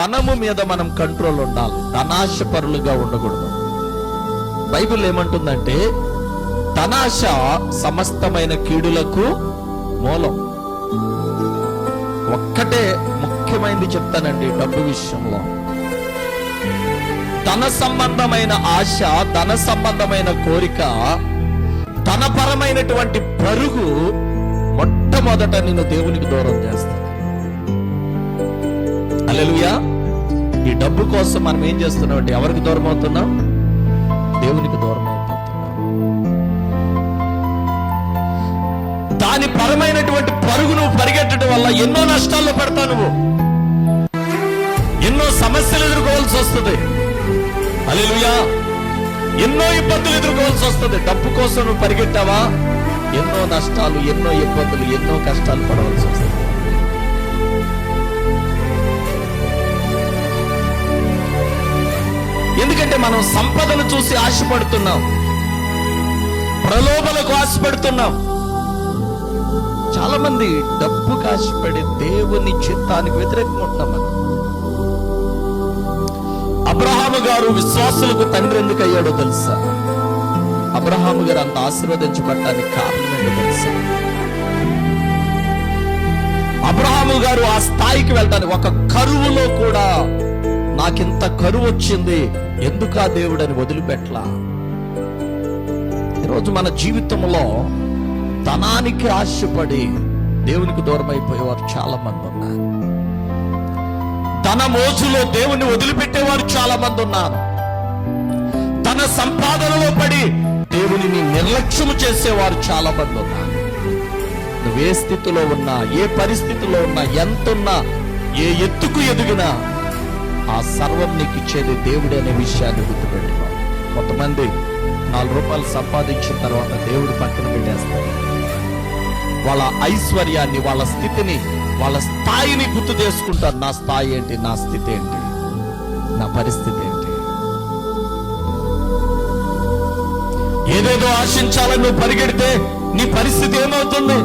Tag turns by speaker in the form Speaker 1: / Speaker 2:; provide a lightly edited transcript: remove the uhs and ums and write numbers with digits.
Speaker 1: ధనము మీద మనం కంట్రోల్ ఉండాలి, ధనాశ పరులుగా ఉండకూడదు. బైబిల్ ఏమంటుందంటే ధనాశ సమస్తమైన కీడులకు మూలం. ఒక్కటే ముఖ్యమైనది చెప్తానండి డబ్బు విషయంలో. ధన సంబంధమైన ఆశ, ధన సంబంధమైన కోరిక, ధనపరమైనటువంటి పరుగు మొట్టమొదట నిన్ను దేవునికి దూరం చేస్తాను. హల్లెలూయా. ఈ డబ్బు కోసం మనం ఏం చేస్తున్నాం అంటే ఎవరికి దూరం అవుతున్నాం? దేవునికి దూరం అయిపోతున్నాం. దాని పరమైనటువంటి పరుగు నువ్వు పరిగెట్టడం వల్ల ఎన్నో నష్టాల్లో పడతావు, నువ్వు ఎన్నో సమస్యలు ఎదుర్కోవాల్సి వస్తుంది. హల్లెలూయా. ఎన్నో ఇబ్బందులు ఎదుర్కోవాల్సి వస్తుంది. డబ్బు కోసం నువ్వు పరిగెట్టావా, ఎన్నో నష్టాలు, ఎన్నో ఇబ్బందులు, ఎన్నో కష్టాలు పడవలసి వస్తుంది. ఎందుకంటే మనం సంపదను చూసి ఆశపడుతున్నాం, ప్రలోభలకు ఆశపడుతున్నాం. చాలా మంది డబ్బుకు ఆశపడి దేవుని చిత్తానికి వ్యతిరేకంగా ఉంటున్నాం. మనం అబ్రహాము గారు విశ్వాసులకు తండ్రి ఎందుకు అయ్యాడో తెలుసా? అబ్రహాము గారు అంత ఆశీర్వదించబడటానికి కారణం ఏంటో తెలుసా? అబ్రహాము గారు ఆ స్థాయికి వెళ్ళడానికి ఒక కరువులో కూడా నాకింత కరువు వచ్చింది, ఎందుకు ఆ దేవుడని వదిలిపెట్టలా. ఈరోజు మన జీవితంలో ధనానికి ఆశపడి దేవునికి దూరం అయిపోయేవారు చాలా మంది ఉన్నారు. ధన మోజులో దేవుని వదిలిపెట్టేవారు చాలా మంది ఉన్నారు. ధన సంపాదనలో పడి దేవునిని నిర్లక్ష్యం చేసేవారు చాలా మంది ఉన్నారు. నువ్వు ఏ స్థితిలో ఉన్నా, ఏ పరిస్థితిలో ఉన్నా, ఎంతున్నా, ఏ ఎత్తుకు ఎదిగినా ఆ సర్వం నీకు ఇచ్చేది దేవుడే అనే విషయాన్ని గుర్తుపెట్టుకో. కొంతమంది 4 రూపాయలు సంపాదించిన తర్వాత దేవుడు పక్కన పెట్టేస్తారు. వాళ్ళ ఐశ్వర్యాన్ని, వాళ్ళ స్థితిని, వాళ్ళ స్థాయిని గుర్తు చేసుకుంటారు. నా స్థాయి ఏంటి, నా స్థితి ఏంటి, నా పరిస్థితి ఏంటి? ఏదేదో ఆశించాలని నువ్వు పరిగెడితే నీ పరిస్థితి ఏమవుతుంది?